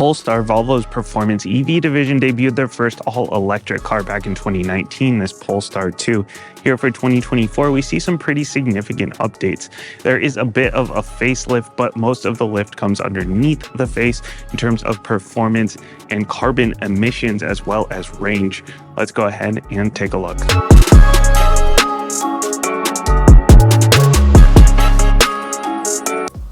Polestar, Volvo's performance EV division, debuted their first all-electric car back in 2019, this Polestar 2. Here for 2024, we see some pretty significant updates. There is a bit of a facelift, but most of the lift comes underneath the face in terms of performance and carbon emissions as well as range. Let's go ahead and take a look.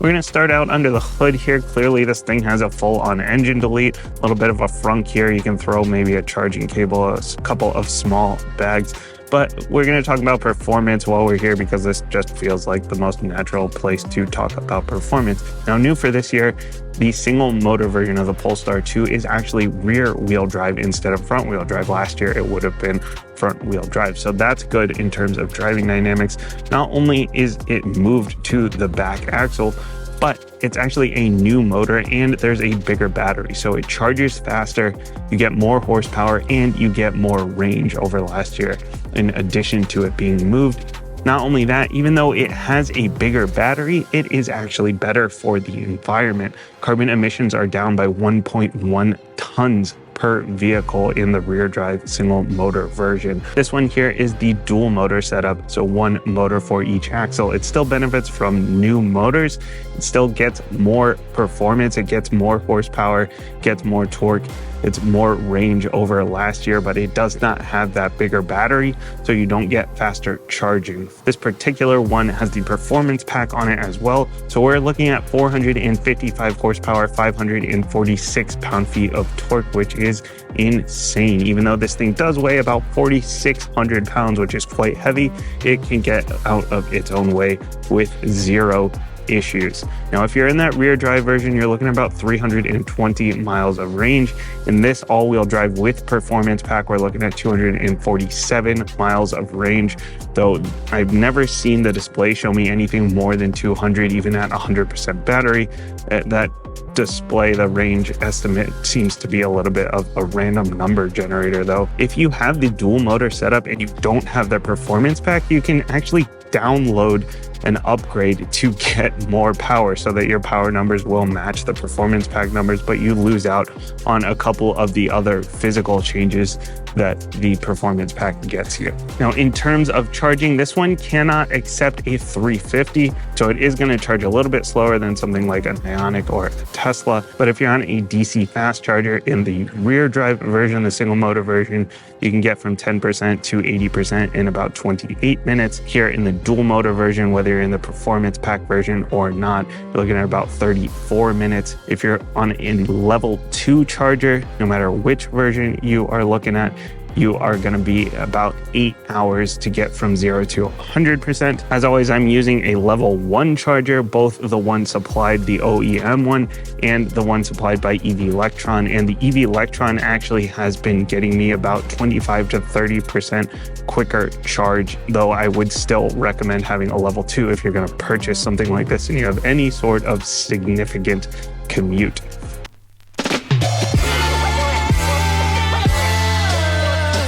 We're going to start out under the hood here. Clearly, this thing has a full-on engine delete, a little bit of a frunk here. You can throw maybe a charging cable, a couple of small bags. But we're going to talk about performance while we're here because this just feels like the most natural place to talk about performance. Now, new for this year, the single motor version of the Polestar 2 is actually rear wheel drive instead of front wheel drive. Last year, it would have been front wheel drive. So that's good in terms of driving dynamics. Not only is it moved to the back axle, but it's actually a new motor and there's a bigger battery. So it charges faster, you get more horsepower, and you get more range over last year in addition to it being moved. Not only that, even though it has a bigger battery, it is actually better for the environment. Carbon emissions are down by 1.1 tons per vehicle in the rear drive single motor version. This one here is the dual motor setup, so one motor for each axle. It still benefits from new motors. It still gets more performance, it gets more horsepower, gets more torque, it's more range over last year, but it does not have that bigger battery, so you don't get faster charging. This particular one has the performance pack on it as well, so we're looking at 455 horsepower, 546 pound-feet of torque, which is insane. Even though this thing does weigh about 4,600 pounds, which is quite heavy, it can get out of its own way with zero issues. Now, if you're in that rear drive version, you're looking at about 320 miles of range. In this all-wheel drive with performance pack, we're looking at 247 miles of range, though I've never seen the display show me anything more than 200, even at 100% battery. That display, the range estimate seems to be a little bit of a random number generator though. If you have the dual motor setup and you don't have the performance pack, you can actually download an upgrade to get more power so that your power numbers will match the performance pack numbers, but you lose out on a couple of the other physical changes that the performance pack gets you. Now, in terms of charging, this one cannot accept a 350, so it is going to charge a little bit slower than something like an Ioniq or a Tesla. But if you're on a DC fast charger in the rear drive version, the single motor version, you can get from 10% to 80% in about 28 minutes. Here in the dual motor version, whether you're in the performance pack version or not, you're looking at about 34 minutes. If you're on a level 2 charger, no matter which version you are looking at, you are going to be about 8 hours to get from 0 to 100%. As always, I'm using a level 1 charger, both the one supplied, the OEM one, and the one supplied by Lectron. And the Lectron actually has been getting me about 25 to 30% quicker charge, though I would still recommend having a level 2 if you're going to purchase something like this and you have any sort of significant commute.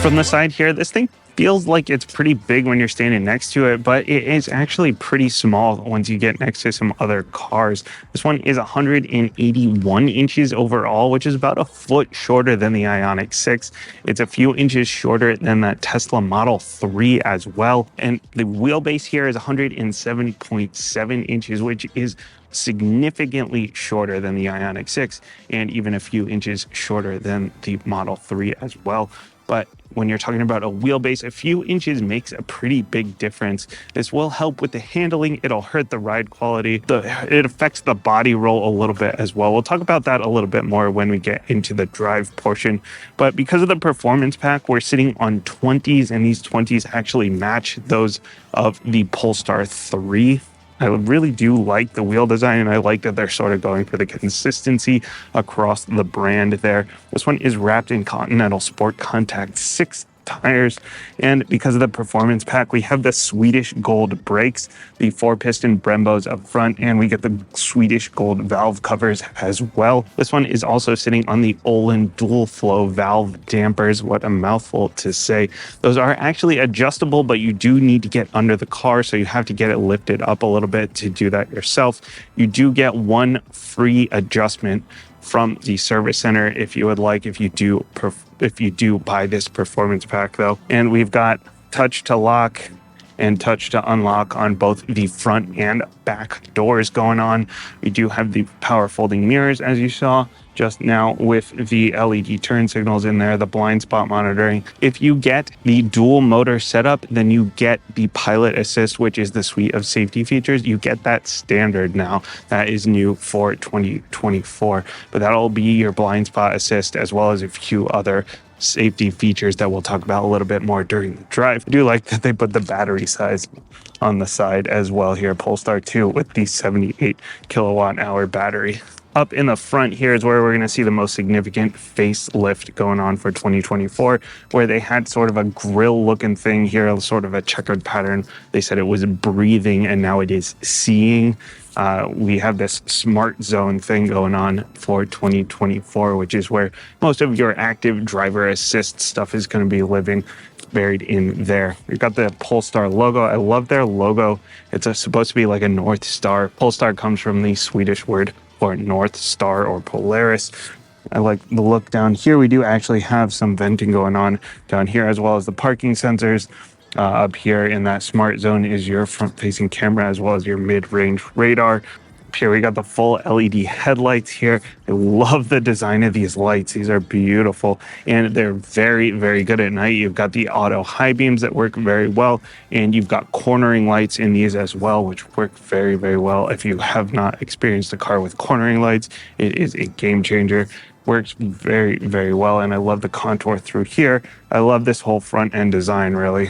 From the side here, this thing feels like it's pretty big when you're standing next to it, but it is actually pretty small once you get next to some other cars. This one is 181 inches overall, which is about a foot shorter than the Ioniq 6. It's a few inches shorter than that Tesla Model 3 as well. And the wheelbase here is 170.7 inches, which is significantly shorter than the Ioniq 6 and even a few inches shorter than the Model 3 as well. But when you're talking about a wheelbase, a few inches makes a pretty big difference. This will help with the handling. It'll hurt the ride quality. It affects the body roll a little bit as well. We'll talk about that a little bit more when we get into the drive portion. But because of the performance pack, we're sitting on 20s, and these 20s actually match those of the Polestar 3. I really do like the wheel design, and I like that they're sort of going for the consistency across the brand there. This one is wrapped in Continental Sport Contact 6 tires, and because of the performance pack, we have the Swedish gold brakes, the 4-piston Brembos up front, and we get the Swedish gold valve covers as well. This one is also sitting on the Olin dual flow valve dampers. What a mouthful to say. Those are actually adjustable, but you do need to get under the car, so you have to get it lifted up a little bit to do that yourself. You do get one free adjustment from the service center if you would like, if you do buy this performance pack though. And we've got touch to lock and touch to unlock on both the front and back doors going on. We do have the power folding mirrors, as you saw just now, with the LED turn signals in there, the blind spot monitoring. If you get the dual motor setup, then you get the pilot assist, which is the suite of safety features. You get that standard now. That is new for 2024, but that'll be your blind spot assist as well as a few other safety features that we'll talk about a little bit more during the drive. I do like that they put the battery size on the side as well here, Polestar 2 with the 78 kilowatt hour battery. Up in the front here is where we're going to see the most significant facelift going on for 2024, where they had sort of a grill looking thing here, sort of a checkered pattern. They said it was breathing and now it is seeing. We have this smart zone thing going on for 2024, which is where most of your active driver assist stuff is going to be living, buried in there. We've got the Polestar logo. I love their logo. It's supposed to be like a North Star. Polestar comes from the Swedish word for North Star or Polaris. I like the look down here. We do actually have some venting going on down here, as well as the parking sensors. Up here in that smart zone is your front-facing camera as well as your mid-range radar. Up here we got the full LED headlights here. I love the design of these lights. These are beautiful and they're very, very good at night. You've got the auto high beams that work very well, and you've got cornering lights in these as well, which work very, very well. If you have not experienced a car with cornering lights, it is a game changer. Works very, very well, and I love the contour through here. I love this whole front end design, really.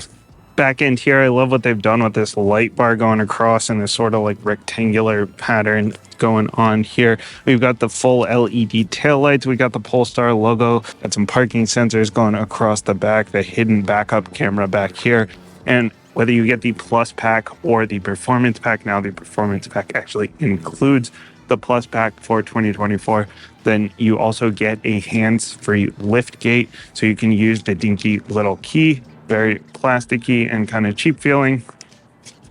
Back end here, I love what they've done with this light bar going across and this sort of like rectangular pattern going on here. We've got the full LED taillights. We got the Polestar logo, got some parking sensors going across the back, the hidden backup camera back here. And whether you get the Plus pack or the Performance pack, now the Performance pack actually includes the Plus pack for 2024, then you also get a hands-free lift gate, so you can use the dinky little key, very plasticky and kind of cheap feeling,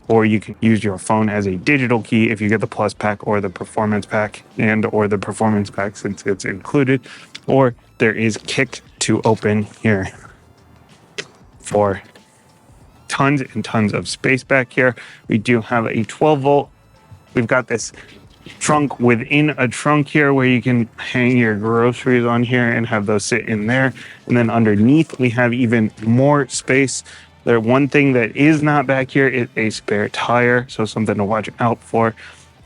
or you can use your phone as a digital key if you get the Plus pack or the Performance pack, and or the Performance pack since it's included. Or there is kick to open here for tons and tons of space back here. We do have a 12 volt. We've got this trunk within a trunk here where you can hang your groceries on here and have those sit in there. And then underneath we have even more space. There, one thing that is not back here is a spare tire, so something to watch out for.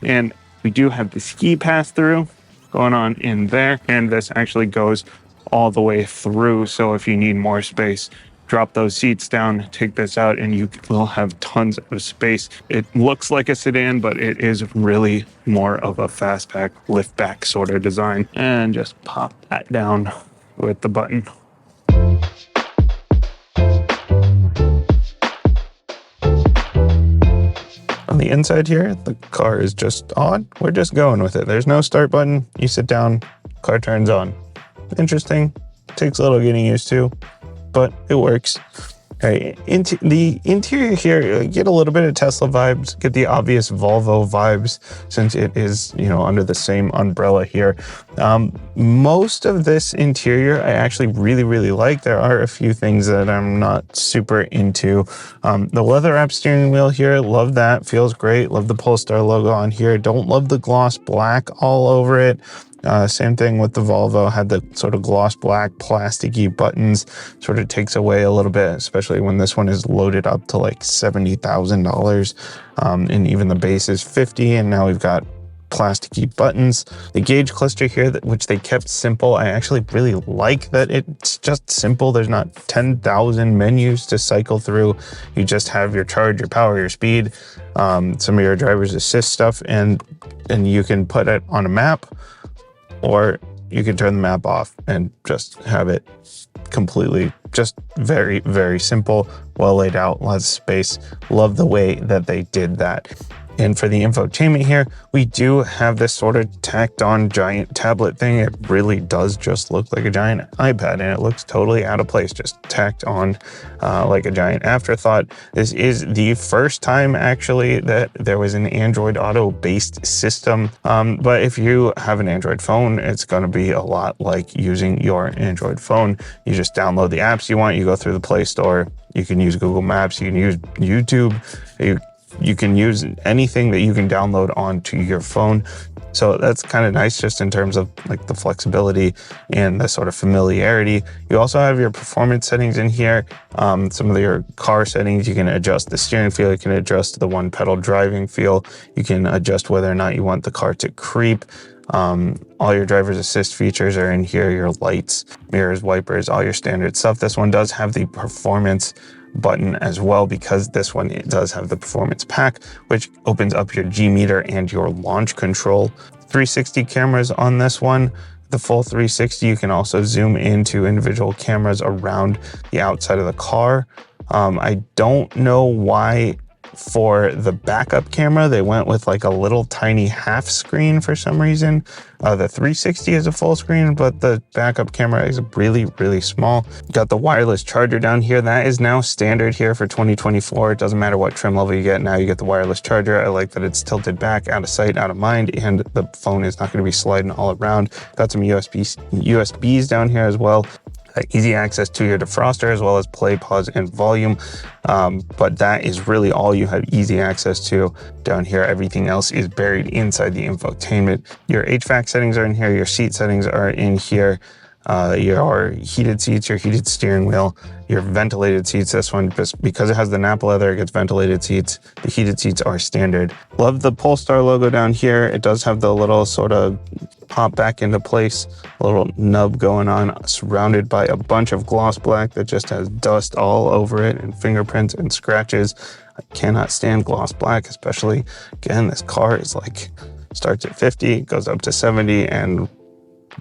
And we do have the ski pass through going on in there, and this actually goes all the way through. So if you need more space, drop those seats down, take this out, and you will have tons of space. It looks like a sedan, but it is really more of a fastback, liftback sort of design. And just pop that down with the button. On the inside here, the car is just on. We're just going with it. There's no start button. You sit down, car turns on. Interesting. Takes a little getting used to, but it works. Okay, into the interior here, get a little bit of Tesla vibes, get the obvious Volvo vibes since it is, under the same umbrella here. Most of this interior I actually really, really like. There are a few things that I'm not super into. The leather wrap steering wheel here, love that, feels great. Love the Polestar logo on here. Don't love the gloss black all over it. Same thing with the Volvo, had the sort of gloss black plasticky buttons, sort of takes away a little bit, especially when this one is loaded up to like $70,000. And even the base is $50,000, and now we've got plasticky buttons. The gauge cluster here, which they kept simple, I actually really like that it's just simple. There's not 10,000 menus to cycle through. You just have your charge, your power, your speed, some of your driver's assist stuff, and you can put it on a map, or you can turn the map off and just have it completely, just very, very simple, well laid out, lots of space. Love the way that they did that. And for the infotainment here, we do have this sort of tacked on giant tablet thing. It really does just look like a giant iPad, and it looks totally out of place, just tacked on like a giant afterthought. This is the first time actually that there was an Android Auto based system. But if you have an Android phone, it's going to be a lot like using your Android phone. You just download the apps you want, you go through the Play Store, you can use Google Maps, you can use YouTube, you can use anything that you can download onto your phone. So that's kind of nice just in terms of like the flexibility and the sort of familiarity. You also have your performance settings in here. Some of your car settings, you can adjust the steering feel, you can adjust the one pedal driving feel, you can adjust whether or not you want the car to creep. All your driver's assist features are in here, your lights, mirrors, wipers, all your standard stuff. This one does have the performance button as well, because this one, it does have the performance pack, which opens up your G meter and your launch control. 360 cameras on this one. The full 360, you can also zoom into individual cameras around the outside of the car. I don't know why for the backup camera they went with like a little tiny half screen for some reason. The 360 is a full screen, but the backup camera is really, really small. Got the wireless charger down here. That is now standard here for 2024. It doesn't matter what trim level you get, now you get the wireless charger. I like that it's tilted back, out of sight, out of mind, and the phone is not going to be sliding all around. Got some USBs down here as well. Easy access to your defroster, as well as play, pause, and volume. But that is really all you have easy access to down here. Everything else is buried inside the infotainment. Your HVAC settings are in here. Your seat settings are in here. Your heated seats, your heated steering wheel, your ventilated seats. This one, just because it has the Napa leather, it gets ventilated seats. The heated seats are standard. Love the Polestar logo down here. It does have the little sort of pop back into place, a little nub going on, surrounded by a bunch of gloss black that just has dust all over it and fingerprints and scratches. I cannot stand gloss black, especially, again, this car is like, starts at 50, goes up to 70, and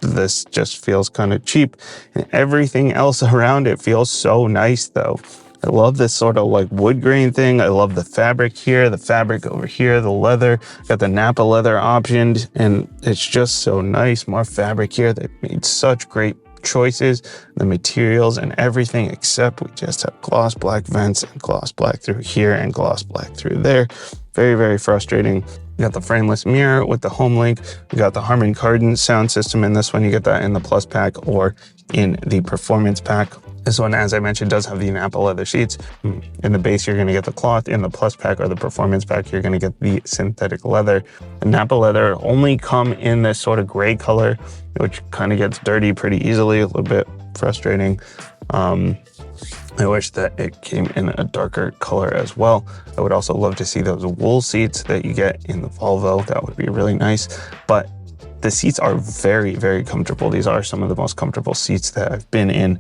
this just feels kind of cheap. And everything else around it feels so nice though. I love this sort of like wood grain thing. I love the fabric here, the fabric over here, the leather. Got the Napa leather optioned, and it's just so nice. More fabric here. They made such great choices, the materials and everything, except we just have gloss black vents and gloss black through here and gloss black through there. Very, very frustrating. You got the frameless mirror with the home link. You got the Harman Kardon sound system in this one. You get that in the Plus pack or in the Performance pack. This one, as I mentioned, does have the Napa leather seats. In the base, you're going to get the cloth. In the Plus pack or the Performance pack, you're going to get the synthetic leather. The Napa leather only come in this sort of gray color, which kind of gets dirty pretty easily, a little bit frustrating. I wish that it came in a darker color as well. I would also love to see those wool seats that you get in the Volvo. That would be really nice. But the seats are very, very comfortable. These are some of the most comfortable seats that I've been in.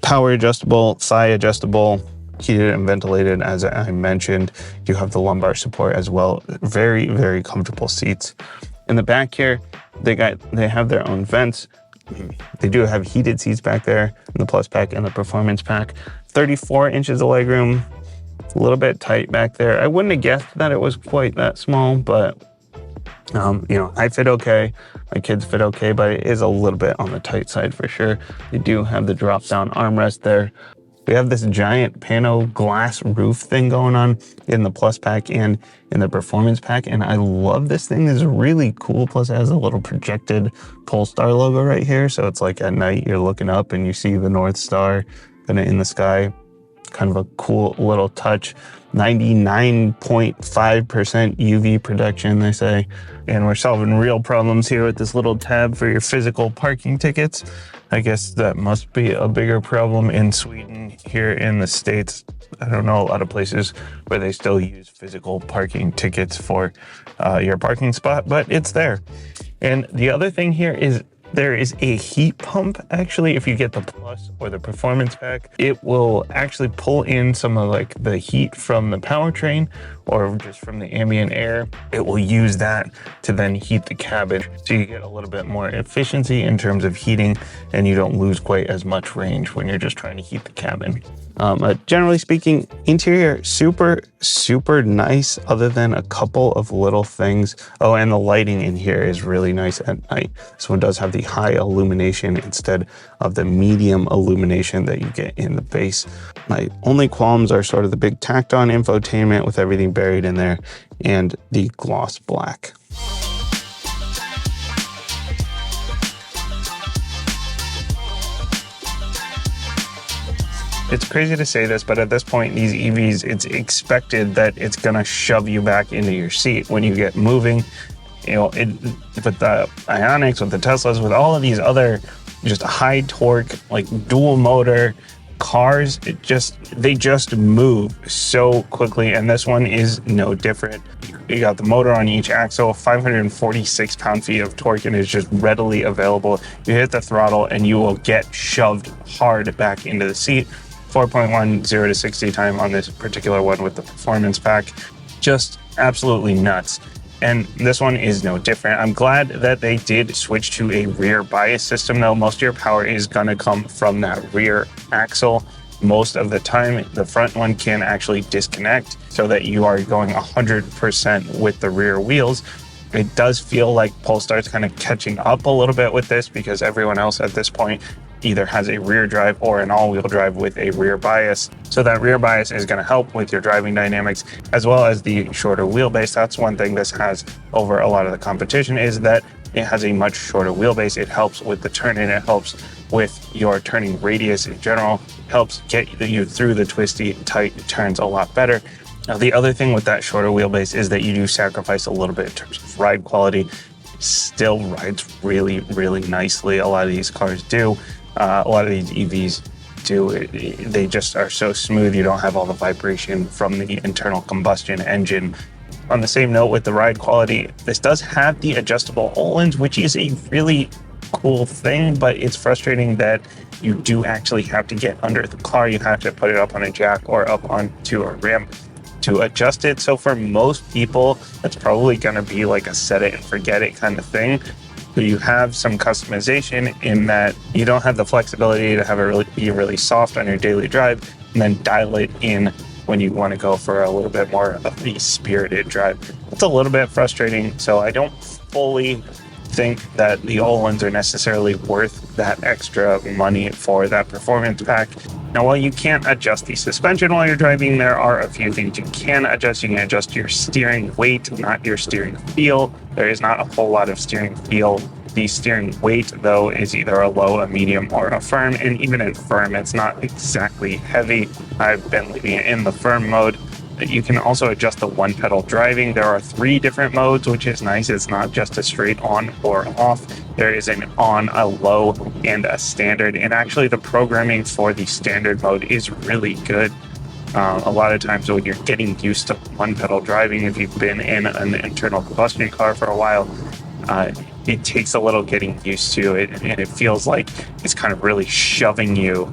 Power adjustable, thigh adjustable, heated and ventilated, as I mentioned. You have the lumbar support as well. Very, very comfortable seats. In the back here, they have their own vents. They do have heated seats back there in the Plus pack and the Performance pack. 34 inches of legroom, a little bit tight back there. I wouldn't have guessed that it was quite that small, but I fit okay. My kids fit okay, but it is a little bit on the tight side for sure. They do have the drop down armrest there. We have this giant pano glass roof thing going on in the Plus pack and in the Performance pack, and I love this thing. This is really cool. Plus it has a little projected Polestar logo right here, so it's like at night you're looking up and you see the North Star kind of in the sky. Kind of a cool little touch. 99.5% UV protection, they say. And we're solving real problems here with this little tab for your physical parking tickets. I guess that must be a bigger problem in Sweden. Here in the States, I don't know a lot of places where they still use physical parking tickets for your parking spot, but it's there. And the other thing here is there is a heat pump. Actually, if you get the Plus or the Performance pack, it will actually pull in some of like the heat from the Powertrain or just from the ambient air, it will use that to then heat the cabin. So you get a little bit more efficiency in terms of heating, and you don't lose quite as much range when you're just trying to heat the cabin. Generally speaking, interior super nice, other than a couple of little things. Oh, and the lighting in here is really nice at night. This one does have the high illumination instead of the medium illumination that you get in the base. My only qualms are sort of the big tacked on infotainment with everything buried in there and the gloss black. It's crazy to say this, but at this point, these EVs, it's expected that it's going to shove you back into your seat when you get moving. You know, with the Ioniqs, with the Teslas, with all of these other just high torque, like dual motor cars, they just move so quickly. And this one is no different. You got the motor on each axle, 546 pound-feet of torque, and is just readily available. You hit the throttle and you will get shoved hard back into the seat. 4.1 0 to 60 time on this particular one with the performance pack. Just absolutely nuts. And this one is no different. I'm glad that they did switch to a rear bias system, though. Most of your power is going to come from that rear axle. Most of the time, the front one can actually disconnect so that you are going 100% with the rear wheels. It does feel like Polestar is kind of catching up a little bit with this, because everyone else at this point either has a rear drive or an all-wheel drive with a rear bias. So that rear bias is going to help with your driving dynamics, as well as the shorter wheelbase. That's one thing this has over a lot of the competition, is that it has a much shorter wheelbase. It helps with the turning. It helps with your turning radius in general. Helps get you through the twisty, tight turns a lot better. Now, the other thing with that shorter wheelbase is that you do sacrifice a little bit in terms of ride quality. Still rides really nicely. A lot of these cars do. A lot of these EVs do. They just are so smooth. You don't have all the vibration from the internal combustion engine. On the same note with the ride quality, this does have the adjustable Öhlins, which is a really cool thing, but it's frustrating that you do actually have to get under the car. You have to put it up on a jack or up onto a ramp to adjust it. So for most people, that's probably going to be like a set it and forget it kind of thing. So you have some customization in that you don't have the flexibility to have it be really soft on your daily drive and then dial it in when you want to go for a little bit more of the spirited drive. It's a little bit frustrating. So I don't fully think that the Öhlins are necessarily worth that extra money for that performance pack. Now, while you can't adjust the suspension while you're driving, there are a few things you can adjust. You can adjust your steering weight, not your steering feel. There is not a whole lot of steering feel. The steering weight, though, is either a low, a medium, or a firm. And even in firm, it's not exactly heavy. I've been leaving it in the firm mode. You can also adjust the one pedal driving. There are 3 different modes, which is nice. It's not just a straight on or off. There is an on, a low, and a standard. And actually the programming for the standard mode is really good. A lot of times when you're getting used to one pedal driving, if you've been in an internal combustion car for a while, it takes a little getting used to it, and it feels like it's kind of really shoving you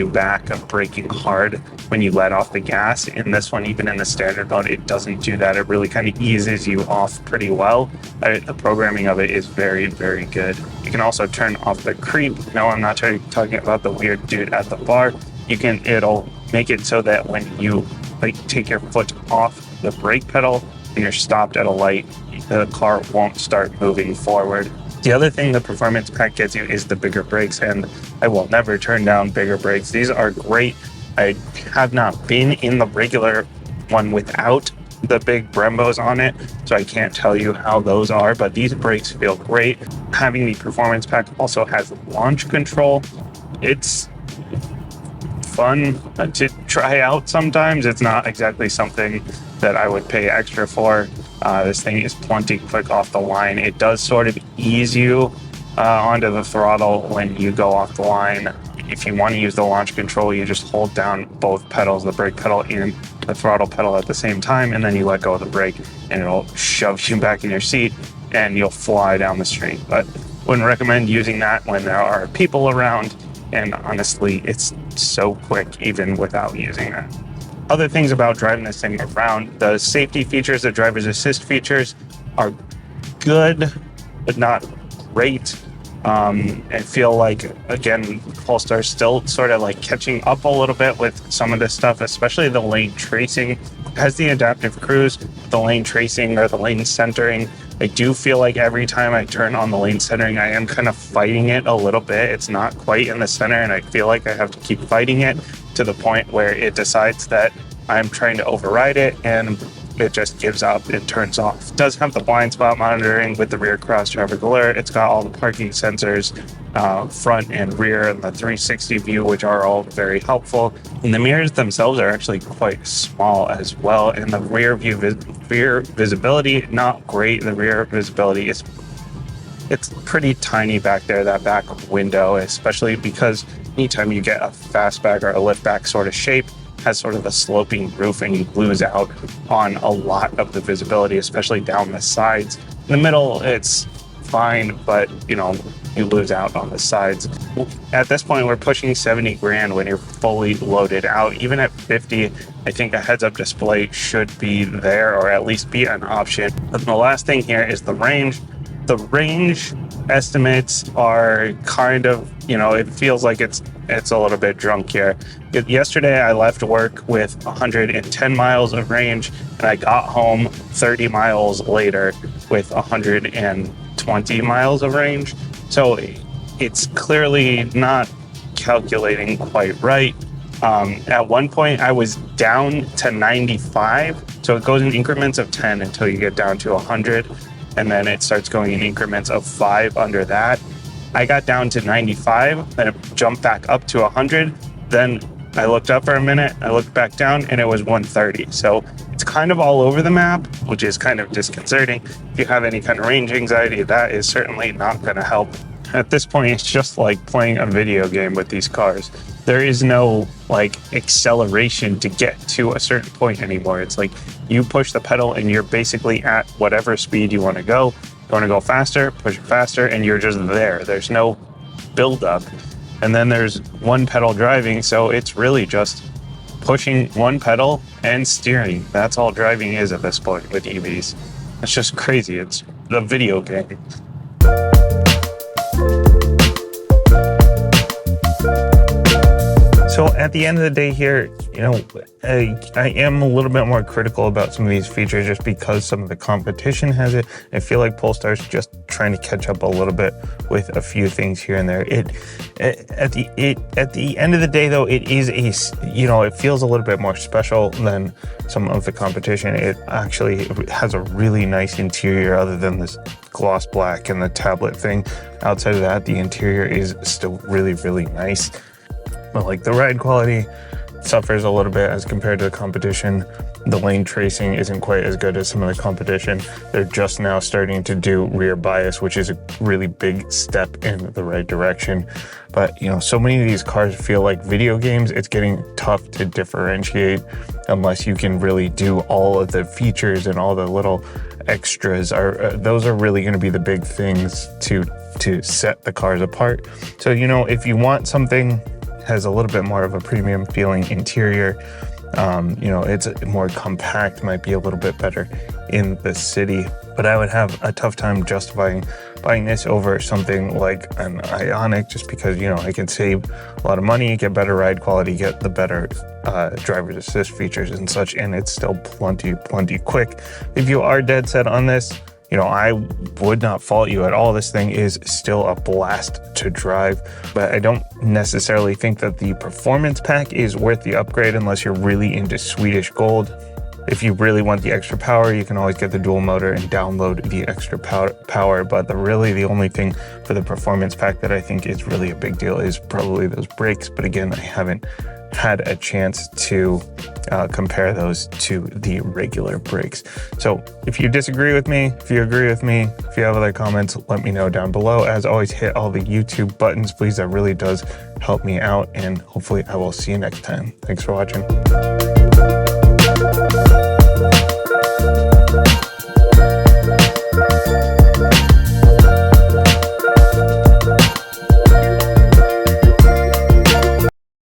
back and braking hard when you let off the gas. In this one, even in the standard mode, it doesn't do that. It really kind of eases you off pretty well. The programming of it is very good. You can also turn off the creep. No, I'm not talking about the weird dude at the bar. It'll make it so that when you take your foot off the brake pedal and you're stopped at a light, the car won't start moving forward. The other thing the performance pack gets you is the bigger brakes, and I will never turn down bigger brakes. These are great. I have not been in the regular one without the big Brembos on it, so I can't tell you how those are, but these brakes feel great. Having the performance pack also has launch control. It's fun to try out sometimes. It's not exactly something that I would pay extra for. This thing is plenty quick off the line. It does sort of ease you onto the throttle when you go off the line. If you want to use the launch control, you just hold down both pedals, the brake pedal and the throttle pedal at the same time, and then you let go of the brake and it'll shove you back in your seat and you'll fly down the street. But wouldn't recommend using that when there are people around, and honestly, it's so quick even without using that. Other things about driving this thing around, the safety features, the driver's assist features are good, but not great. I feel like, again, Polestar still sort of like catching up a little bit with some of this stuff, especially the lane tracing. It has the adaptive cruise, the lane tracing or the lane centering. I do feel like every time I turn on the lane centering, I am kind of fighting it a little bit. It's not quite in the center, and I feel like I have to keep fighting it to the point where it decides that I'm trying to override it, and it just gives up and turns off. It does have the blind spot monitoring with the rear cross traffic alert. It's got all the parking sensors, front and rear, and the 360 view, which are all very helpful. And the mirrors themselves are actually quite small as well. And the rear visibility, not great. The rear visibility it's pretty tiny back there, that back window, especially because anytime you get a fastback or a liftback sort of shape, has sort of a sloping roof, and you lose out on a lot of the visibility, especially down the sides. In the middle, it's fine, but you lose out on the sides. At this point, we're pushing 70 grand when you're fully loaded out. Even at 50, I think a heads-up display should be there, or at least be an option. But the last thing here is the range. The range estimates are kind of, it feels like it's a little bit drunk here. Yesterday, I left work with 110 miles of range, and I got home 30 miles later with 120 miles of range. So it's clearly not calculating quite right. At one point, I was down to 95. So it goes in increments of 10 until you get down to 100. And then it starts going in increments of 5 under that. I got down to 95, then it jumped back up to 100. Then I looked up for a minute, I looked back down, and it was 130. So it's kind of all over the map, which is kind of disconcerting. If you have any kind of range anxiety, that is certainly not going to help. At this point, it's just like playing a video game with these cars. There is no acceleration to get to a certain point anymore. It's like you push the pedal and you're basically at whatever speed you want to go. You want to go faster, push it faster, and you're just there. There's no build-up. And then there's one pedal driving, so it's really just pushing one pedal and steering. That's all driving is at this point with EVs. It's just crazy. It's a video game. So at the end of the day here, I am a little bit more critical about some of these features just because some of the competition has it. I feel like Polestar's just trying to catch up a little bit with a few things here and there. At the end of the day, though, it is it feels a little bit more special than some of the competition. It actually has a really nice interior other than this gloss black and the tablet thing. Outside of that, the interior is still really, really nice. But the ride quality suffers a little bit as compared to the competition. The lane tracing isn't quite as good as some of the competition. They're just now starting to do rear bias, which is a really big step in the right direction. But, so many of these cars feel like video games. It's getting tough to differentiate unless you can really do all of the features and all the little extras. Those are really going to be the big things to set the cars apart. So, if you want something has a little bit more of a premium feeling interior, it's more compact, might be a little bit better in the city, but I would have a tough time justifying buying this over something like an Ioniq, just because I can save a lot of money, get better ride quality, get the better driver's assist features and such, and it's still plenty quick. If you are dead set on this, I would not fault you at all. This thing is still a blast to drive, but I don't necessarily think that the performance pack is worth the upgrade unless you're really into Swedish Gold. If you really want the extra power, you can always get the dual motor and download the extra power. But the only thing for the performance pack that I think is really a big deal is probably those brakes. But again, I haven't had a chance to compare those to the regular brakes. So if you disagree with me, if you agree with me, if you have other comments, let me know down below. As always, hit all the YouTube buttons, please. That really does help me out, and hopefully I will see you next time. Thanks for watching.